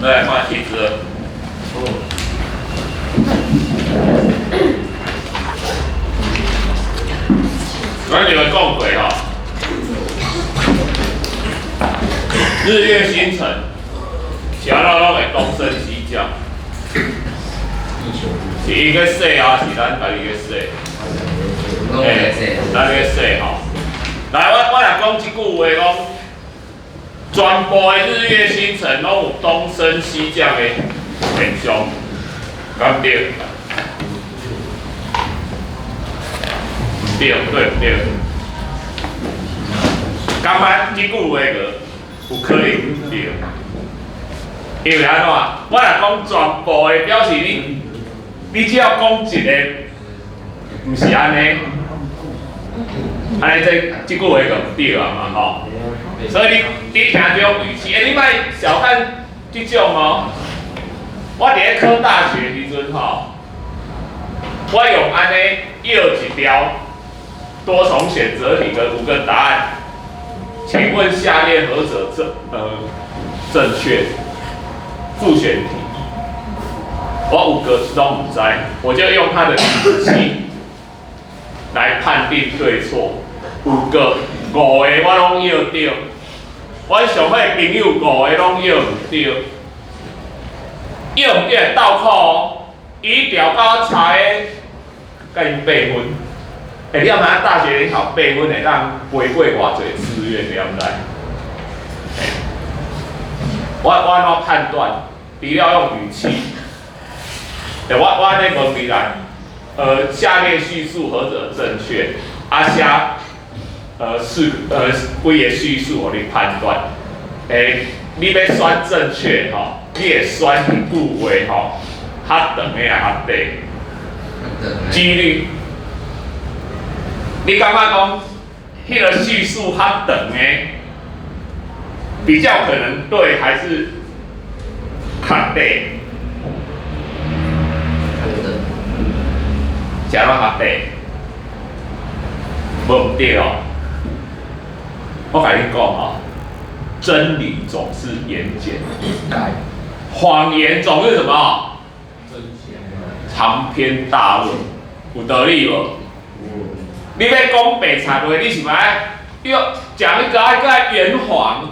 来换椅子。跟你们共轨哈，日月星辰，桥到拢会东升西降。是伊个说啊，是咱家己个说。咱个说吼。来，我来讲一句话讲，全部的日月星辰拢有东升西降的现象，敢对？对对对。感觉这句话个有可能对，因为安怎？我来讲全部的表示你只要讲一个，唔是安尼。安尼这句话就对啊嘛吼，所以你听这种语气，你莫小看这种哦。我伫咧考大学时阵吼，我用安尼要一条多重选择题跟5个答案，请问下列何者正确？复选题，我5个都唔知，我就用它的语气来判定对错。5个5个我拢要对，我上好的朋友5个拢要唔对，要唔对倒扣哦，伊调到差的，甲因8分。你要买大学你考8分会当飞过偌侪志愿，你了解？我安怎判断？除了用语气，我安尼问你来，下列叙述何者正确？写几个叙述互你判断。你要选正确吼，你会选一句话吼，较长的也较短，几率。你感觉讲，迄个叙述较长的比较可能对，还是较短？假如较短，无对哦。我甲你讲哦，真理总是言简意赅，谎言总是什么？长篇大论，有道理无？你要讲白菜话，你是不要讲一个爱圆谎，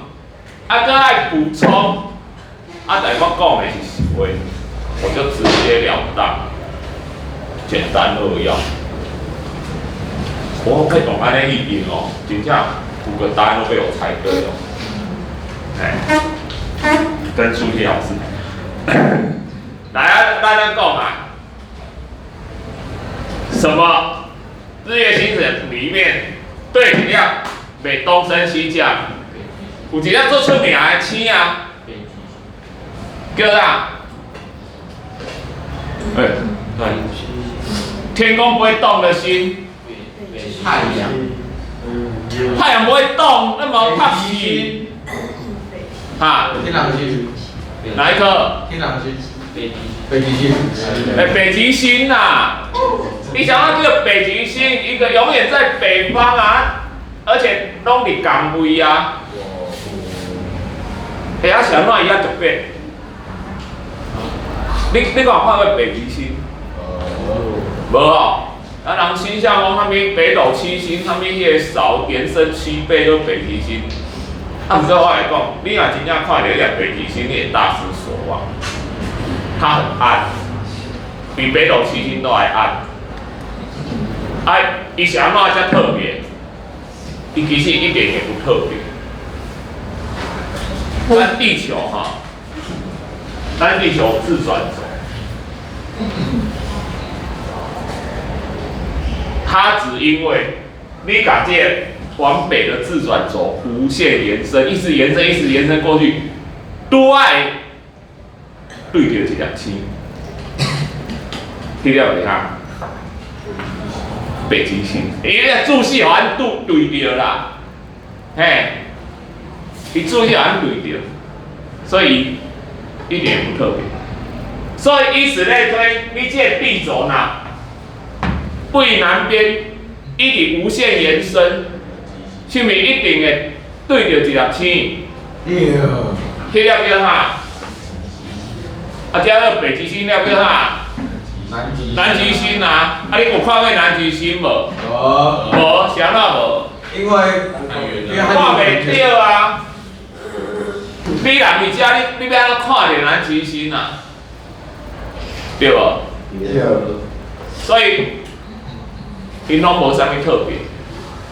爱补充，但我讲的是实话，我就直截了当，简单扼要。我会懂安尼意思哦，真正5个答案都被我猜对哦。跟出题老师，来啊，大家讲啊，什么日月星辰里面对一样袂东升西降，有一样做出名的星啊，叫啥？天空不会动的星。太阳，太阳不会动，那么它星，天狼星，哪一颗？天狼星，北极星，北极星呐！你想要这个北极星，一个永远在北方啊，而且拢伫同位啊。想哪伊遐特别？你有看过北极星？无哦。人星象讲，啥物北斗七星，啥物迄个少延伸7倍就是北极星。毋过我来讲，你若真正看到迄北极星，你会大失所望。它很暗，比北斗七星都还暗。伊是安怎才特别？伊其实一点也不特别。咱地球咱地球自转轴。它只因为你把这往北的自转轴无限延伸，一直延伸，一直延伸过去，都爱对着这条星，听到没哈？北极星，因为注释好像对着啦，伊注释好像对着，所以一点也不特别。所以以此类推，你这个地轴呢？背南边一直无限延伸，是毋是一定会对着一粒星，迄粒叫啥？啊，遮个北极星了叫啥？南极星啊！啊，你有看过南极星无？无，是安怎无？因为看袂到啊！你人伫遮，你要安怎看到南极星啊？对无？所以，因拢无啥物特别。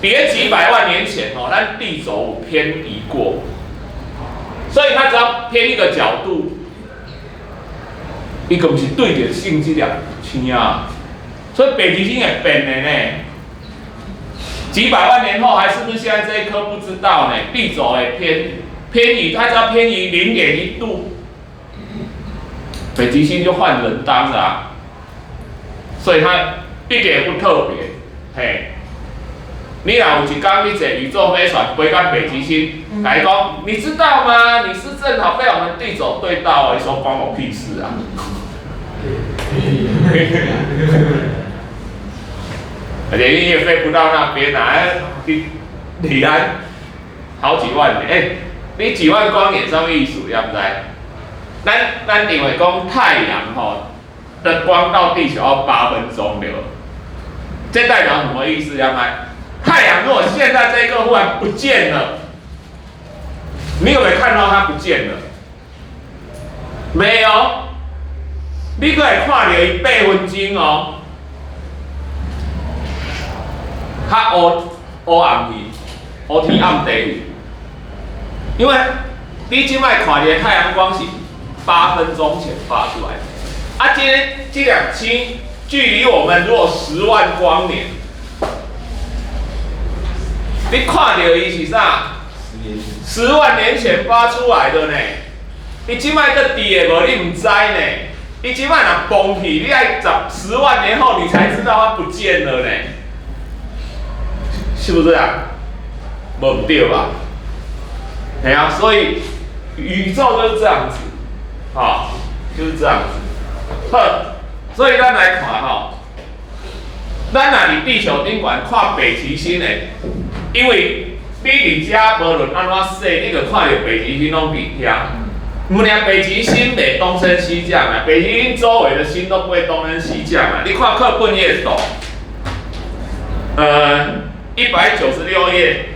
别几百万年前哦，咱地轴有偏移过，所以它只要偏一个角度。伊个毋是对着性质粒星啊，所以北极星会变的呢。几百万年后，还是不是现在这一颗不知道呢？地轴会偏移，它只要偏移0.1度，北极星就换人当了啊。所以它一点不特别，嘿。你若有一天你坐宇宙飞船飞到北极星，甲伊讲，你知道吗？你是正好被我们地轴对到，你说关我屁事啊！而且你也飞不到那边啊！你安好几万年，你几万光年什么意思？要不知？咱认为讲太阳的光到地球要8分钟了，这代表什么意思？要不然？太阳如果现在这一刻忽然不见了，你有没有看到它不见了？没有，你可以看到伊8分钟哦，它黑暗去，黑天暗地去，因为你即摆看到太阳光是8分钟前发出来的，啊，这两星距离我们如果10万光年。你看到伊是啥？10万年前发出来的呢？你即摆个伫的无，你唔知呢？你即摆若崩去，你爱10万年后你才知道它不见了呢？是不是啊？无对吧？哎呀，所以宇宙就是这样子，就是这样子。好，所以咱来看咱若伫地球顶悬看北极星的。因为你伫遮无论安怎说，你就看到北极星拢伫遐。唔俩北极星袂东升西降啊，北极星周围的星都不会东升西降啊。你看课本也懂，196页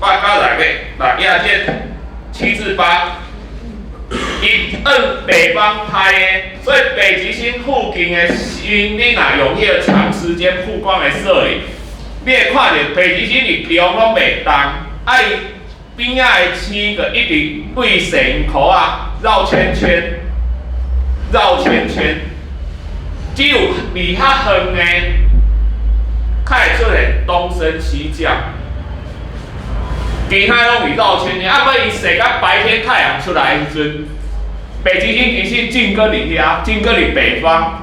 ，196页7至8，伊按北方拍的，所以北极星附近的星，你若用迄个长时间曝光的摄影。你会看到北极星日中拢袂动，伊边仔的星个一直对神口啊绕圈圈，只有离较远的，才会出现东升西降，其他拢是绕圈圈。要伊射到白天太阳出来的时阵，北极星其实正搁伫遐，正搁伫北方，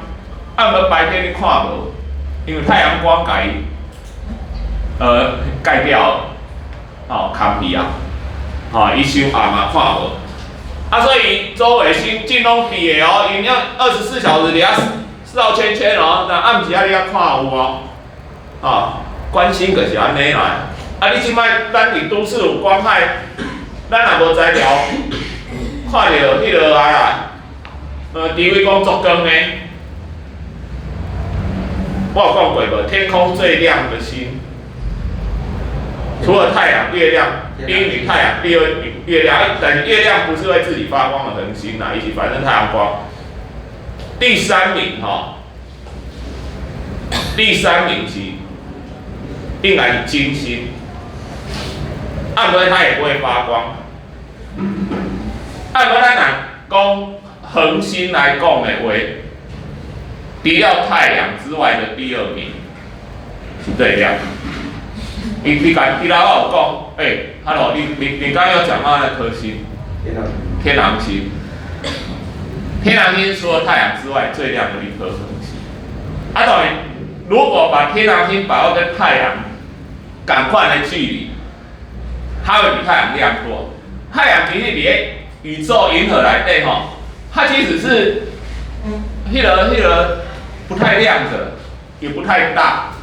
无白天你看无，因为太阳光甲伊。盖掉了，看皮啊，伊伤暗嘛看无，所以周围星进拢闭的哦，因要24小时里绕圈圈哦，但暗时你要看有哦，关心就是安尼啦。你即摆咱伫都市有光害，咱若无才调，看到迄个除非讲足光的，我有讲过无？天空最亮的星。除了太阳、月亮，第一名太阳，第二名月亮。但月亮不是会自己发光的恒星啦，反正太阳光。第3名是应该是金星，按说它也不会发光。按说咱讲恒星来讲的话，除了太阳之外的第2名是最亮。你老有讲，Hello， 你刚刚有讲到那颗星，天狼星。天狼星除了太阳之外最亮的一颗恒星。当然，如果把天狼星摆到跟太阳赶快的距离，它会比太阳亮多。太阳其实伫宇宙银河内底它其实是迄个不太亮的，也不太大。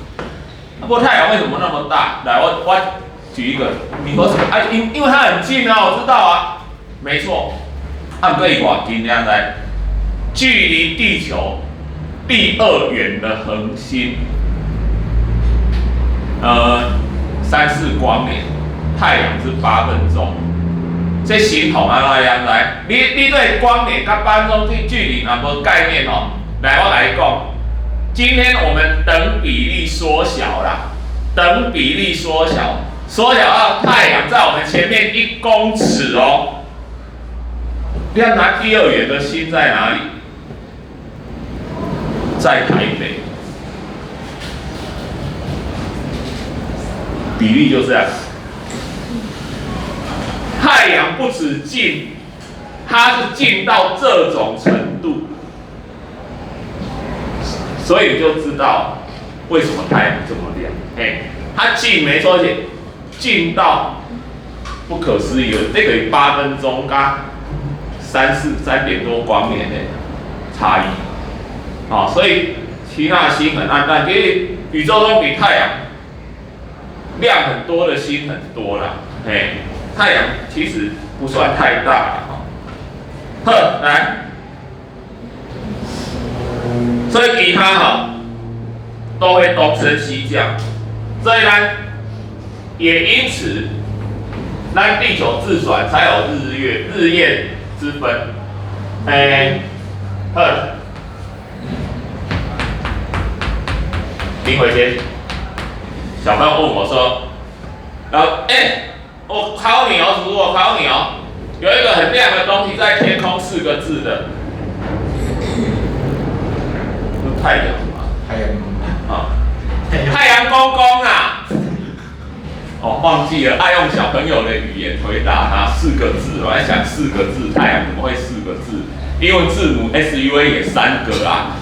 不过太阳为什么那么大？来，我举一个，你说什么？啊，因为它很近啊，我知道啊，没错。按可以多近这样来，距离地球第2远的恒星，3、4光年，太阳是8分钟。这形同安怎样来？你对光年跟8分钟这距离啊无概念哦。来，我来讲，今天我们等比例缩小啦，等比例缩小，缩小到太阳在我们前面1公尺哦。你要拿第2远的星在哪里？在台北。比例就这样。太阳不止近，它是近到这种程度，所以你就知道为什么太阳这么亮。它近没错，而且近到不可思议的，这个8分钟跟3点多光年的差异。所以其他的星很暗淡，因为宇宙中比太阳亮很多的星很多啦。太阳其实不算太大了来，所以其他都会东升西降，所以呢，也因此，咱地球自转才有日夜之分。林伟杰，小朋友问我说，我考你哦，叔叔，我考你哦。有一个很亮的东西在天空，4个字的，是太阳嘛？太阳公公啊！忘记了，爱用小朋友的语言回答他4个字。我在想4个字，太阳怎么会4个字？英文字母 SUA 也3个啊。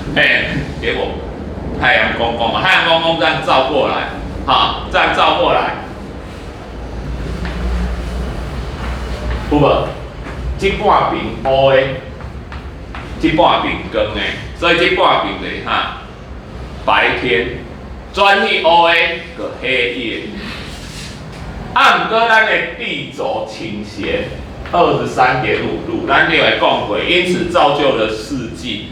结果太阳公公啊，太阳公公这样照过来，这样照过来。有无？这半边黑的，这半边光的，所以这半边就是白天，转去黑的个黑夜。不过咱的地轴倾斜23.5度，咱就会讲过，因此造就了四季，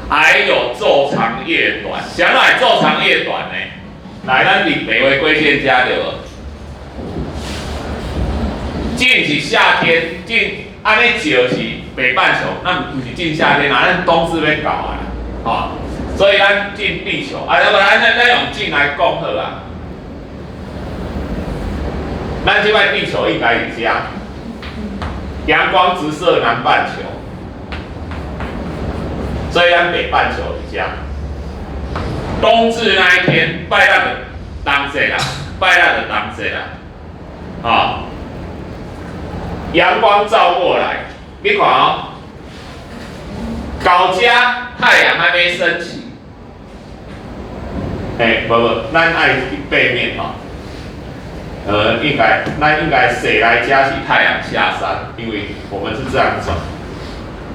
还有昼长夜短。啥来昼长夜短呢？来，咱伫北回归线加对无？进是夏天，进安尼就是北半球，那不是进夏天啦，咱冬至要到啊，所以咱进地球，要不咱用进来讲好啊。咱这摆地球应该是这样，阳光直射南半球，所以咱北半球是这样。冬至那一天，拜六的当节啦，阳光照过来，你看哦，高家太阳还没升起，咱爱背面咱应该西来家是太阳下山，因为我们是这样走。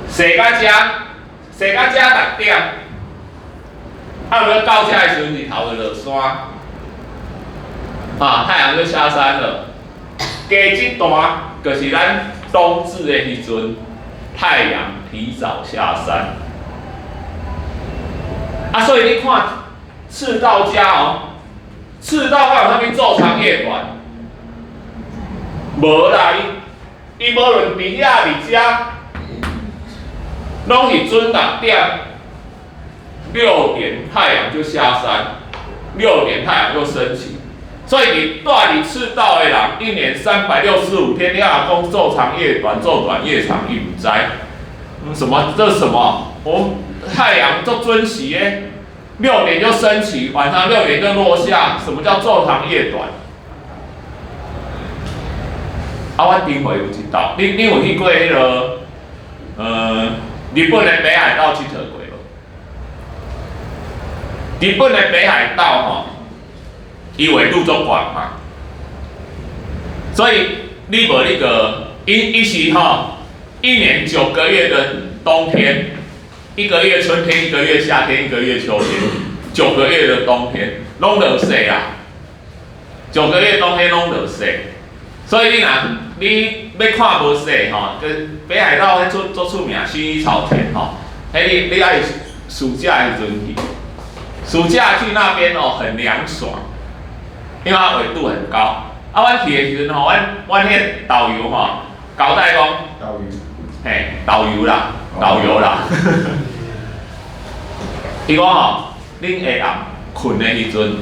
西到家6点，到家的时候日头就落山，太阳就下山了。加这段就是咱冬至的时阵，太阳提早下山。所以你看赤道家赤道它有啥物昼长夜短？无啦，伊无论伫遐伫遮，拢是准6点，6点太阳就下山，6点太阳就升起。所以你住伫赤道的人，一年365天，你阿讲昼长夜短，昼短夜长，伊唔知。什么？这是什么？我们太阳做准时诶，6点就升起，晚上6点就落下。什么叫昼长夜短？我顶回有知道，你有去过迄个日本的北海道佚佗过无？日本的北海道伊纬度中广嘛，所以你无那个伊是一年9个月的冬天，1个月春天，1个月夏天，1个月秋天，9个月的冬天，拢落雪啊。9个月冬天拢落雪，所以你要看无雪吼，跟北海道迄做出名薰衣草田吼，你爱暑假的时阵去，暑假去那边哦很凉爽，因为它纬度很高。啊，阮去的时阵吼，阮迄导游吼交代讲，导游啦，伊讲吼，恁下暗困的时阵，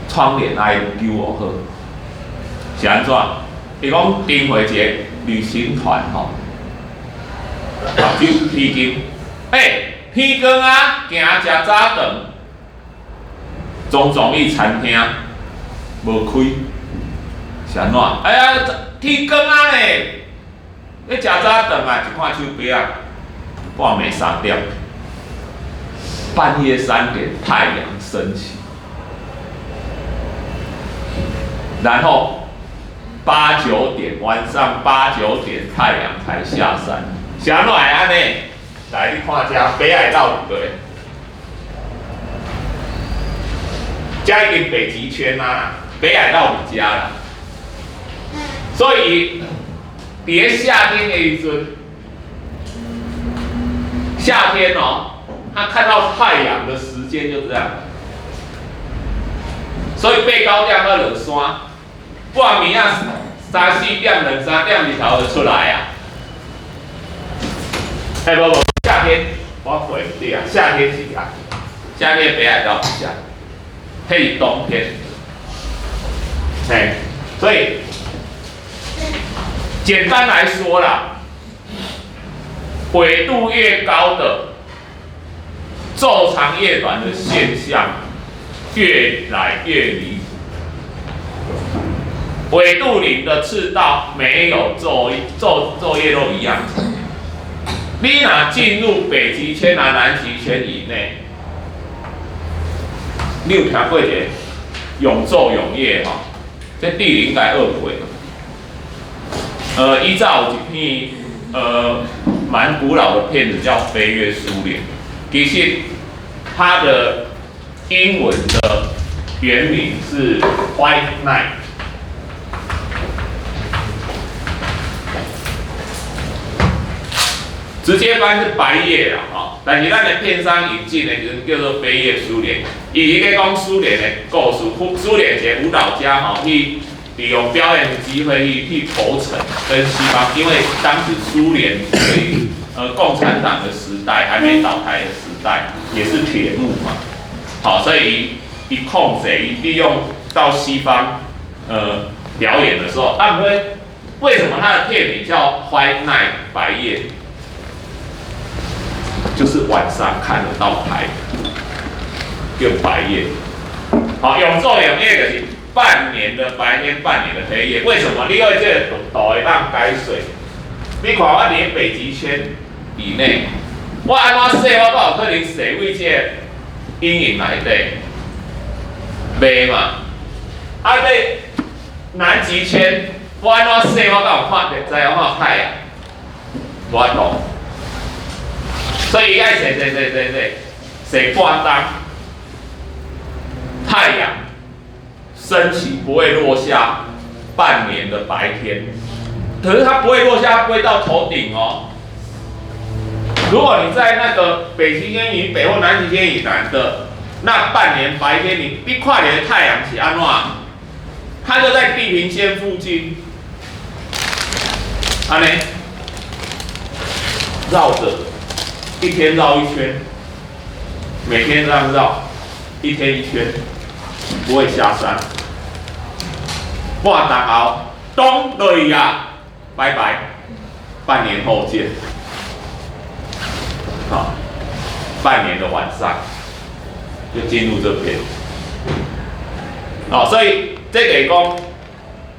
窗帘爱揪好好，是安怎？伊讲订回一个旅行团吼，就披巾，天光啊，行食早顿，综艺餐厅无开，是安怎？哎呀，天光啊嘞，你食早顿啊，一看手表啊，半暝3点，半夜3点太阳升起，然后8、9点，晚上8、9点太阳才下山，是安怎会安尼？来，你看这北海道对不对？加一点北极圈啊，北海道比加啦。所以，别夏天的时阵，夏天哦，他看到太阳的时间就这样。所以爬高点要落山，半暝啊3、4点、2、3点日头就出来啊。无。夏天我回对啊，夏天是啊，夏天北海道比下，迄是冬天，所以简单来说啦，纬度越高的昼长夜短的现象越来越离谱。纬度0的赤道没有昼夜都一样。你若进入北极圈啊、南极圈以内，你有听过一个永昼永夜吼？这地理应该2轨。依照有一片蛮古老的片子叫《飞越苏联》，其实它的英文的原名是 White Night。直接翻是白夜啦，吼！但是咱的片商引进的就是叫做飞越苏联，伊咧讲苏联的故事，苏联一个舞蹈家吼，去利用表演的机会去投诚跟西方，因为当时苏联对共产党的时代还没倒台的时代，也是铁幕嘛，好，所以一控制利用到西方表演的时候，为什么他的片名叫 White Night 白夜？就是晚上看得到太阳，叫白夜。好，永昼永夜就是半年的白天，半年的黑夜。为什么？你因为这个度会当改水。你看我连北极圈以内，我安怎洗我都有可能洗位这个阴影内底，袂嘛？啊，你南极圈，我安怎洗我都有看得知我看太阳，无法度。所以爱洗半当，太阳升起不会落下半年的白天，可是它不会落下，不会到头顶哦。如果你在那个北极圈以北或南极圈以南的那半年白天，你看你的太阳是安怎？它就在地平线附近，安尼绕着。一天绕1圈，每天这样绕，1天1圈，不会下山。半年后，冬落去啊，拜拜，半年后见。好，半年的晚上就进入这边。好，所以这个讲，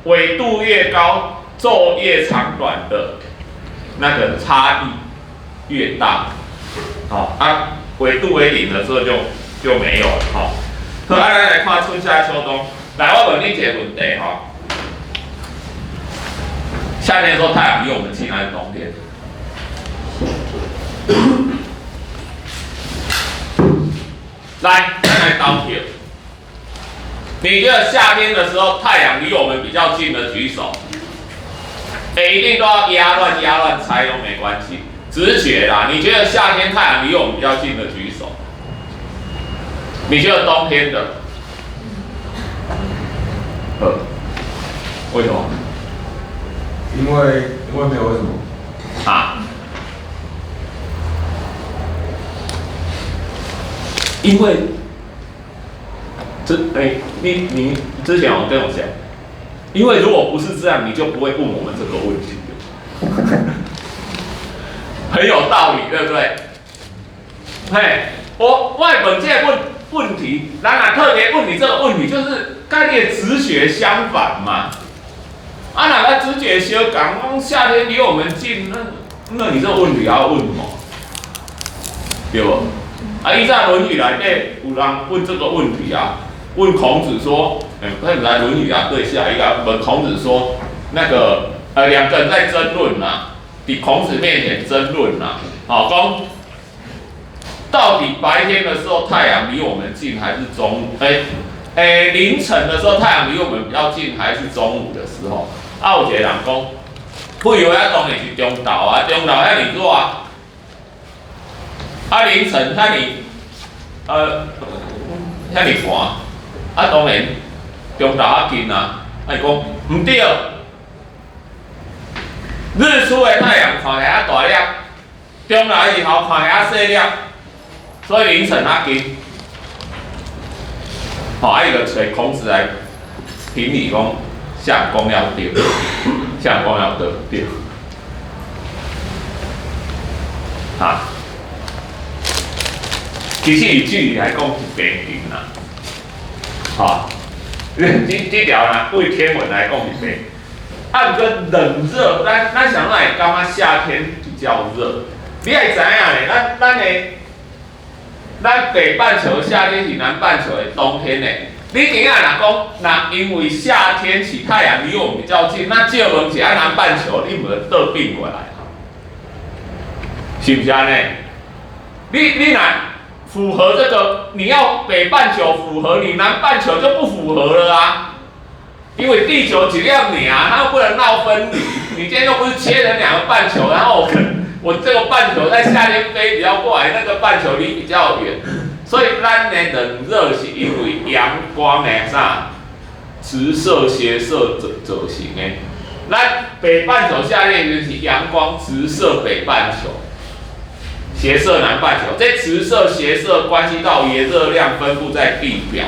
纬度越高，昼夜长短的那个差异越大。好啊，纬度为0的时候就没有了。好，好，咱来看春夏秋冬。来，我问你一个问题哈，夏天的时候太阳离我们近还是冬天？来，咱来投票。你觉得夏天的时候太阳离我们比较近的举手。一定都要压乱猜都没关系，直觉啦。你觉得夏天太阳离我们比较近的举手。你觉得冬天的？为什么？因为没有为什么啊？因为你之前有跟我讲，因为如果不是这样，你就不会问我们这个问题了，很有道理，对不对？嘿，我本这个问题，然特别问你这个问题，就是跟你的直觉相反嘛。啊，哪个直觉相港，夏天离我们近，那你这个问题要问什么？对不？啊，依照《论语》来底有人问这个问题啊，问孔子说，他来《论语》啊，对下一个问孔子说，那个两个人在争论呐，在孔子面前争论呐，好讲到底白天的时候太阳离我们近还是中午？凌晨的时候太阳离我们比较近还是中午的时候？啊，有一个人讲，不以为啊当然是中昼啊，中昼遐尔热啊。啊，凌晨遐尔寒，啊当然中昼较近啊。啊，伊讲唔对，日出的太阳看起来大粒，中昼以后看起来细粒，所以凌晨较近。啊，伊就找孔子来评理讲，相公要对，相公要对，啊。其实以距离来讲是平近啦，哈，这条呢对天文来讲是平。啊，不过冷热，咱想来感觉夏天比较热。你也知影咧，咱北半球夏天是南半球的冬天咧。你今仔若讲，因为夏天是太阳离我们比较近，那借问一下南半球，你唔能倒变过来，是不是安尼？你若符合这个，你要北半球符合，你南半球就不符合了啊。因为地球只要你啊，它又不能闹分离。你今天又不是切成两个半球，然后我这个半球在夏天飞比较过来，那个半球离比较远，所以咱的冷热是因为阳光的啥直射斜射走形的。咱北半球夏天就是阳光直射北半球。斜射南半球，这直射、斜射关系到炎热量分布在地表，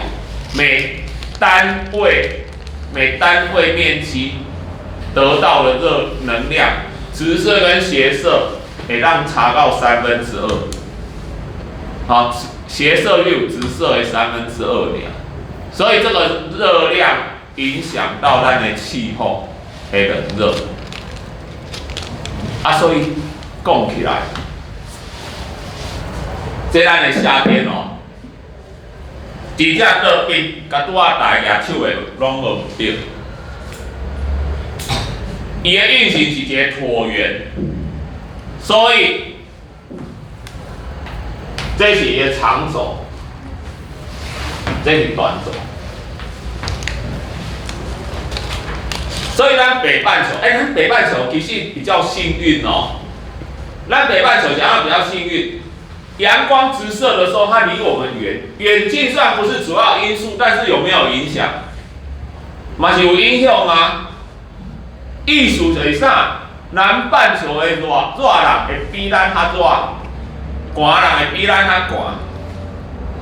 每单位面积得到的热能量，直射跟斜射会让差到2/3。好，斜射就有直射的2/3量，所以这个热量影响到咱的气候的冷热。啊，所以讲起来。这咱的夏天哦，真正倒冰，甲拄仔大举手的拢无唔对。伊的运行是一个椭圆，所以这是一个长轴，这是短轴。所以咱北半球，咱北半球其实比较幸运哦。咱北半球讲要比较幸运。阳光直射的时候，它离我们远，远近虽然不是主要因素，但是有没有影响？嘛是有影响啊。意思就是啥？南半球的热人会比咱较热，寒人会比咱较寒。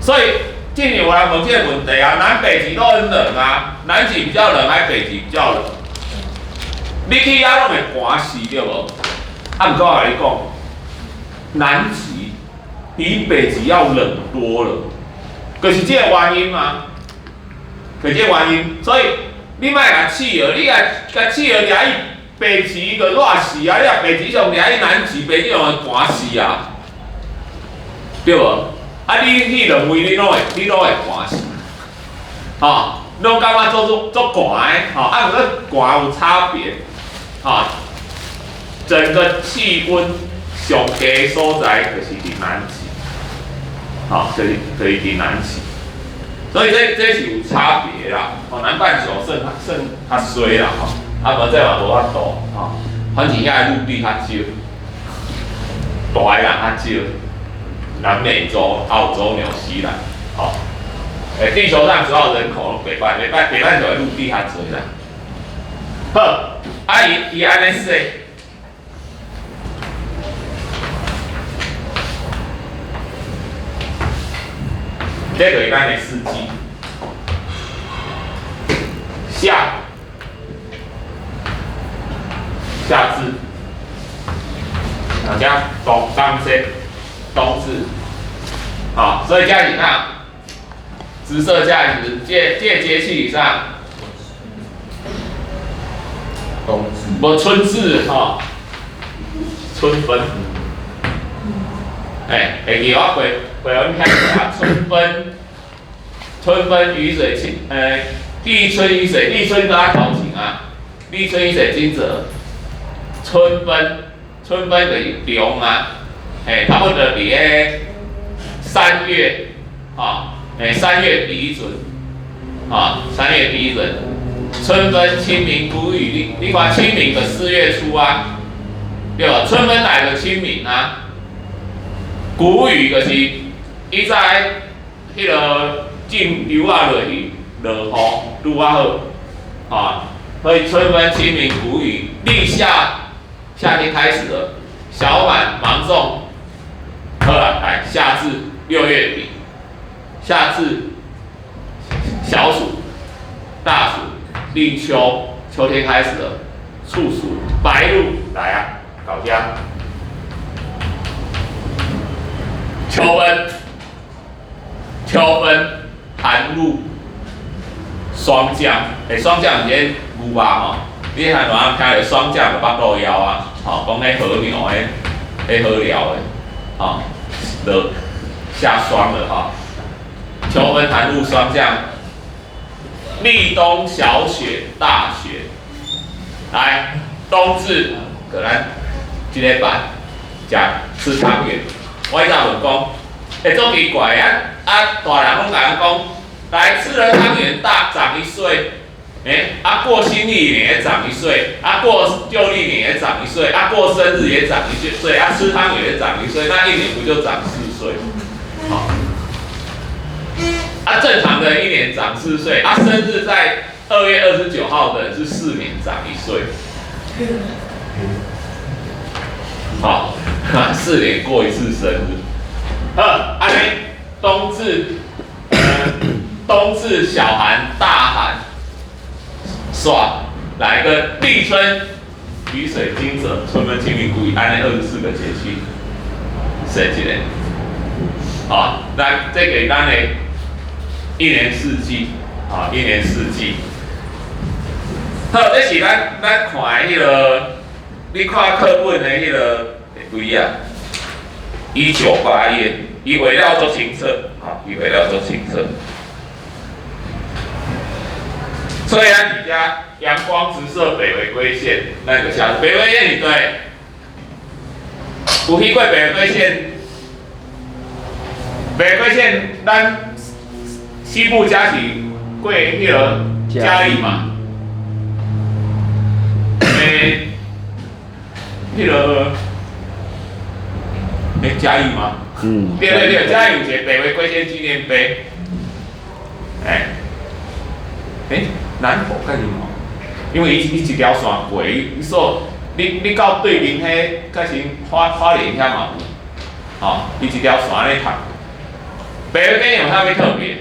所以，近年有人问这个问题啊，南北极都很冷啊，南极比较冷还是北极比较冷？你去遐拢会寒死对无？啊，不过我跟你讲，南极。比北极要冷多了，就是这个原因嘛，就是这个原因。所以你莫甲企鹅，你甲企鹅掠去北极个热死啊！你甲北极上掠去南极，北极上会寒死啊，对无？啊，你去两位你拢会寒死，吼，拢感觉足寒的，吼，啊，不过寒有差别，吼，整个气温上低所在就是伫南极。好，就是可以伫南极，所以这是有差别啦。哦，南半球算较衰啦，吼，啊无再嘛无法度，吼，反正遐陆地较少，大个人较少，南美洲、澳洲、纽西兰，吼，地球上主要人口北半球的陆地较侪啦。好，伊安尼说。这个一般的四季，夏至，大家冬至，好，所以加以上，直射价值借节气以上，冬至，不春至哈，春分，会记我回文开始啊，春分雨水清，立春雨水，立春大家考情啊，立春雨水惊蛰，春分就是凉啊，差不多伫个3月，3月第一阵，3月第一阵，春分、清明、谷雨，你看清明的4月初啊，对吧？春分来的清明啊。谷雨就是伊在迄个种稻啊落去落雨愈啊好，所以春分、清明、谷雨，立夏天开始了，小满、芒种，好了，来夏至6月底，夏至、小暑、大暑、立秋，秋天开始了，处暑、白露，来啊，搞家。秋分，寒露，霜降，霜降是牛肉吼，你看哪听着霜降就腹肚枵啊，吼，讲迄和牛迄好料的，吼，落下霜了哈。秋分、寒露、霜降，立冬、小雪、大雪，来，冬至，可能这个版吃汤圆。我一早问讲，做奇怪大人拢甲人讲，来吃了汤圆长1岁，过新历年也长1岁，过旧历年也长1岁，过生日也长1岁，吃汤圆也长1岁，那一年不就长4岁？好，正常的一年长4岁，生日在2月29号的人是4年长1岁，好。4年过1次生日，安尼冬至小寒、大寒，爽，来个立春雨水惊蛰，春分、清明、谷雨，安尼24个节气，说一个，好，那这个咱的一年四季，一年四季，好，这是咱看迄个，你看课本的迄个。对啊，198页，以为了做清澈，以为了做清澈。所以咱底下阳光直射北回归线，那个下北回归线，对，有去过北回归线，北回归线，咱西部加是过迄个嘉义嘛，迄个。嘉义吗？对，嘉义有一个北回归线纪念碑。南部较认哦，因为伊一条线过，伊说你到对面迄，较是花莲遐嘛有，伊一条线安尼行。北回归线有啥物特别？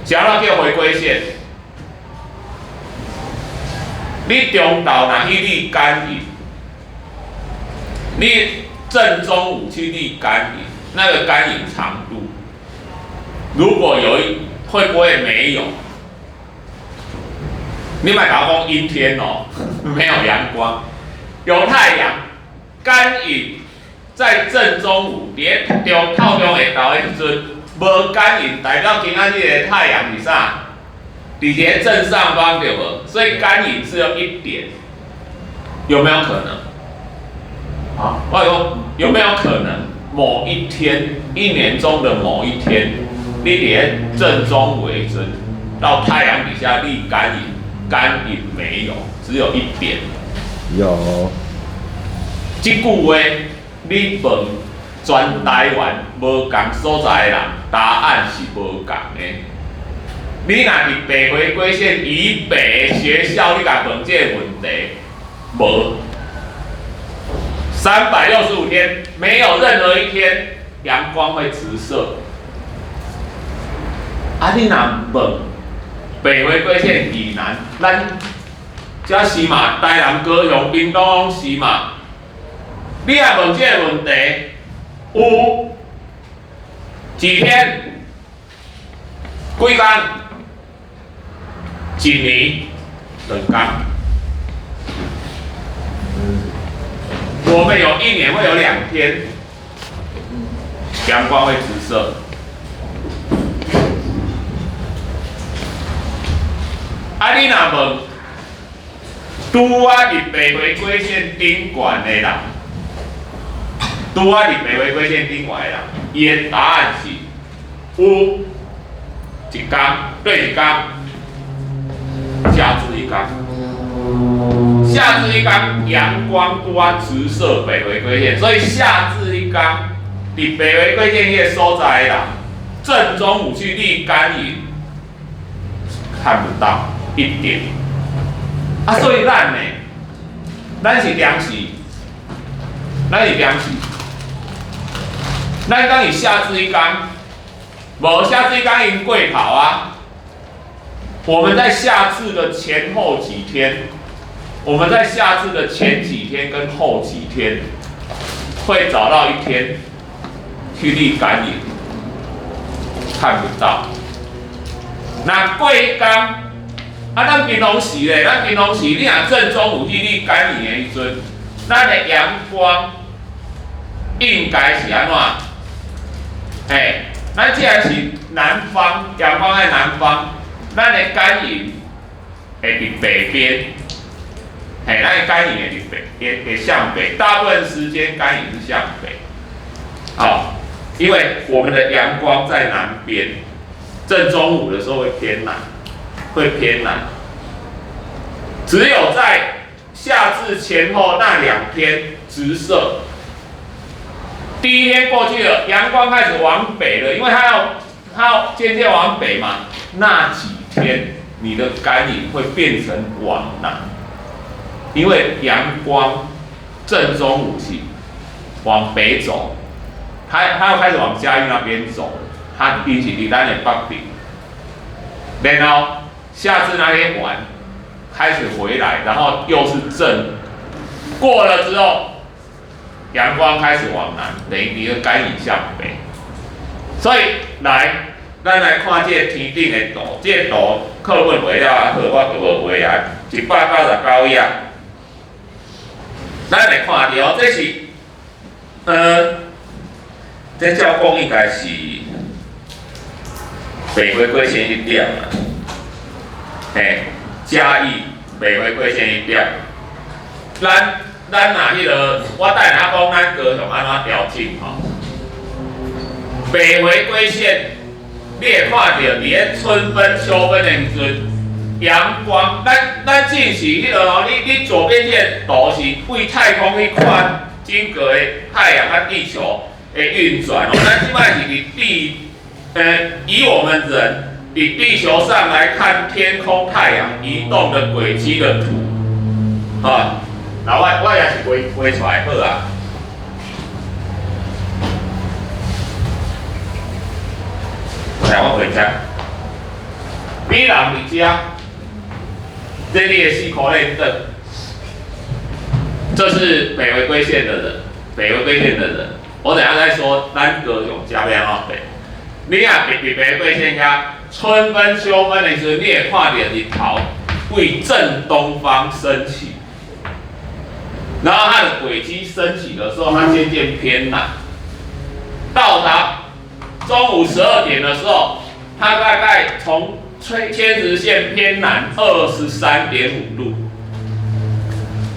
啥物叫回归线？你中昼若去立干营，你正中午去立干营，那个干营长度，如果会不会没有？你买打讲阴天哦，没有阳光，有太阳，干营在正中午，伫透中下昼的时阵，无干营，代表今仔日的太阳是啥？伫个正上方对无？所以干营只有1点，有没有可能？我讲有没有可能某一天，1年中的某一天，你连正中午的时阵，到太阳底下立干饮，干饮没有，只有一点。有。这句话，你问全台湾无同所在的人，答案是无同的。你若伫北回归线以北的学校，你甲问这个问题，无。365天，没有任何一天阳光会直射。啊，你若问北回归线以南，咱这是嘛？台南、高雄、屏东拢是嘛？你若问这个问题，有几天？几天？一年2天。我们有1年会有2天阳光会直射。啊，你若问拄啊伫北回归线顶悬的人，拄啊伫北回归线顶悬的人，伊的答案是有1天对1天，下至1天。夏至1天阳光拄啊直射北回归线，所以夏至1天，伫北回归线迄个所在的人，正中午去立干营，看不到一点。啊，所以咱呢，咱是两时，咱讲是夏至1天，无夏至1天已经过头啊。我们在夏至的前后几天。我们在夏至的前几天跟后几天，会找到一天去立干营，看不到。那过一天，啊，咱平常时咧，你若正中午去立干营的时阵，咱的阳光应该是安怎？咱既然是南方，阳光在南方，咱的干营会伫北边。咱的干营会向北，大部分时间干营是向北。好，因为我们的阳光在南边，正中午的时候会偏南，只有在夏至前后那2天直射。第1天过去了，阳光开始往北了，因为它要渐渐往北嘛。那几天你的干营会变成往南。因为阳光正中午是往北走，它要开始往嘉义那边走，它引起离咱的北边，然后夏至那天晚开始回来，然后又是正过了之后，阳光开始往南，等于你的干营向北，所以咱来看这个天顶的图，这个图课本画了好，我就无画啊，199页。咱来看到，这是，这照讲应该是北回归线1点啦，嘉义北回归线1点。咱若迄个，我等下讲咱高雄安怎调整吼。北回归线，你会看到伫咧春分、秋分的时阵。阳光，咱进行迄个哦，你左边这个图是为太空去看整个的太阳和地球的运转哦。咱即摆是以我们人伫地球上来看天空太阳移动的轨迹的图，啊，然后我也是画出来好啊。来，我回家，你人伫遮。这里的4颗链灯，这是北回归线的人，我等下再说咱高雄嘉边哦。你若伫北回归线遐春分、秋分的时候，你会看到日头为正东方升起，然后它的轨迹升起的时候，它渐渐偏南，到达中午12点的时候，它大概从偏直线偏南23.5度，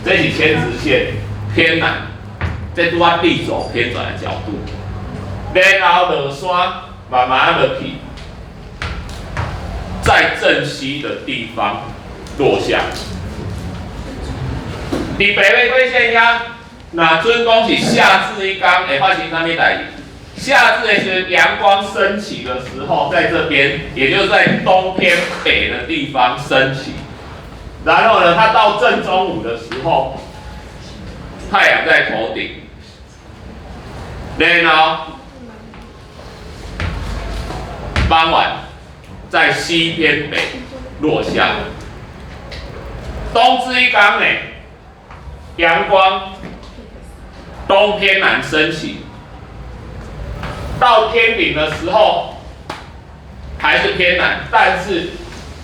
这是偏直线偏南，这拄啊地轴偏转的角度。然后落山慢慢落去，在正西的地方落下。伫北纬归线遐，那准讲是夏至一天会发生啥物代志？夏至的时候，阳光升起的时候，在这边，也就是在东偏北的地方升起。然后呢，它到正中午的时候，太阳在头顶，然后傍晚在西偏北落下。冬至一天呢，阳光东偏南升起。到天顶的时候还是偏南，但是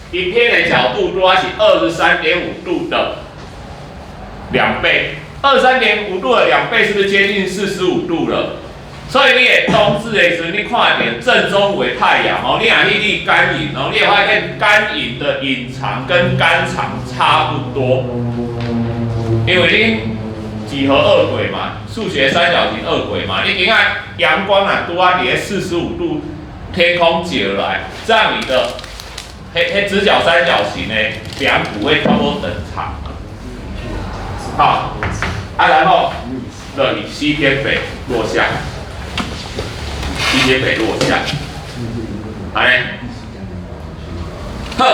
一偏的角度多是23.5度的2倍，23.5度的2倍是不是接近45度了？所以你也冬至的时候，你看点正中午的太阳哦，你也去立干影哦，你也发现干影的影长跟干长差不多，因为你几何二轨嘛，数学三角形二轨嘛，你看阳光啊，多啊，你45度天空截来，这样你的直角三角形呢，两股会差不多等长。好，然后这里西偏北落下，西偏北落下，来，好，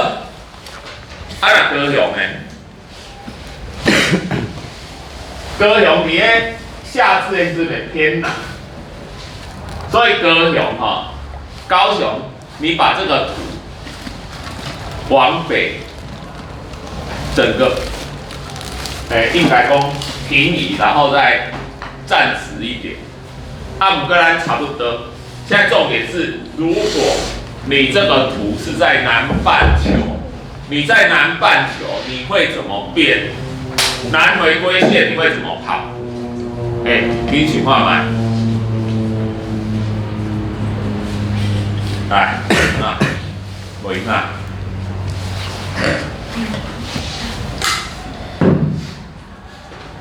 那高雄呢？高雄伫咧夏至的时候偏南，所以高雄高雄，你把这个图往北，整个，应该讲平移，然后再站直一点。不过咱差不多。现在重点是，如果你这个图是在南半球，你在南半球你会怎么变？南回归线你会怎么跑？你请画慢。来，我一看，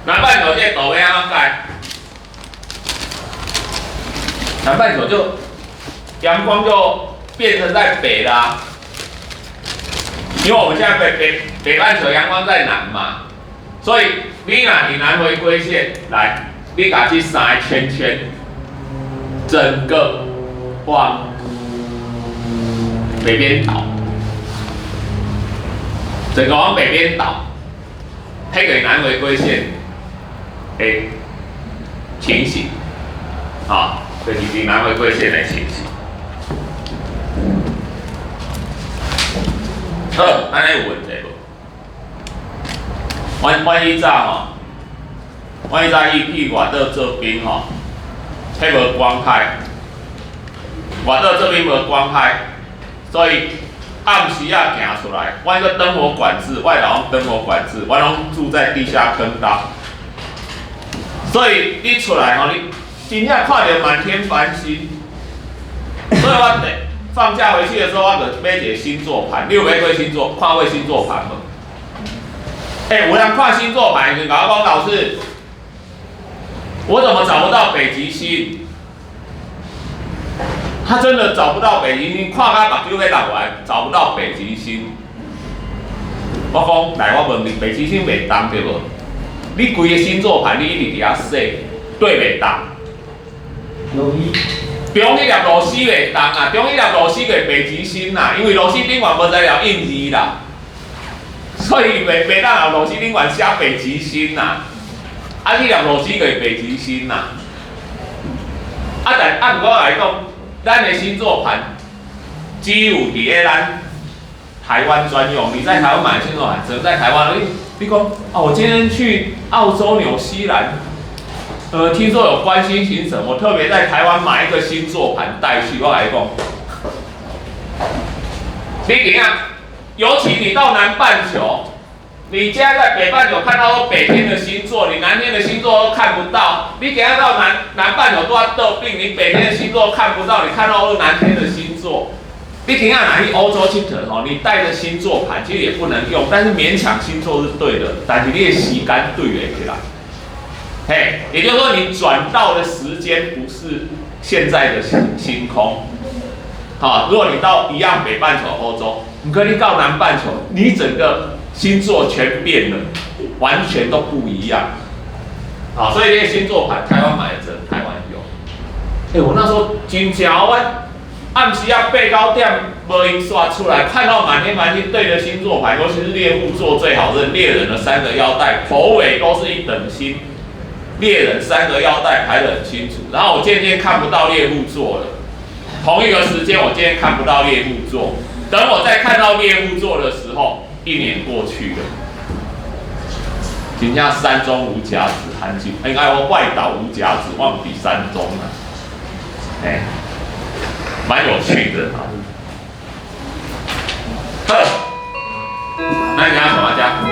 南半球这图要安怎改？南半球就阳光就变成在北啦，因为我们现在北半球阳光在南嘛。所以你拿你南回归线来，你把这3个圈圈，整个往北边倒，整个往北边倒，配给南回归线的情形，就是你南回归线的情形。好，安尼有问题无？阮以早阮以早去外岛做兵迄无光害，外岛这边无光害，所以暗时啊行出来，阮个灯火管制，外岛灯火管制，阮拢住在地下坑道，所以你出来你真正看到满天繁星，所以我放假回去的时候，我就买一个星座盘，你有买过星座？看过星座盘无？有人看星座盘，就跟我讲老师，我怎么找不到北极星？他真的找不到北极星，看他目睭要动完，找不到北极星。我讲来，我问你，北极星袂动对无？你规个星座盘你一直伫遐说，对袂动？中迄粒螺丝袂动啊，中迄粒螺丝个北极星啦，因为螺丝顶管无在了印字啦。所以袂当有螺丝顶管写北极星呐，迄粒螺丝就是北极星呐。不过来讲，咱的星座盘只有伫咧咱台湾专用。你在台湾买星座盘，只能在台湾。你讲我今天去澳洲、纽西兰，听说有观星行程，我特别在台湾买一个星座盘带去。我来讲，你怎样？尤其你到南半球，你现在在北半球看到北天的星座，你南天的星座都看不到。你等下到南半球都要得病，你北天的星座看不到，你看到南天的星座。你等下哪去欧洲去你带着星座盘其实也不能用，但是勉强星座是对的，但是你的时间对得起来。也就是说你转到的时间不是现在的星空。如果你到一样北半球欧洲，你跟你到南半球，你整个星座全变了，完全都不一样。好，所以这些星座盘，台湾买的只能台湾有。我那时候真正我暗时啊8、9点无音刷出来，看到满天对着星座盘，尤其是猎户座最好认，猎人的3个腰带头尾都是一等星，猎人3个腰带排得很清楚。然后我渐渐看不到猎户座了，同一个时间我渐渐看不到猎户座。等我再看到猎户座的时候，1年过去了。真正山中无甲子，寒气应该我外岛无甲子，忘比山中啊，蛮有趣的啊。那你要什么家？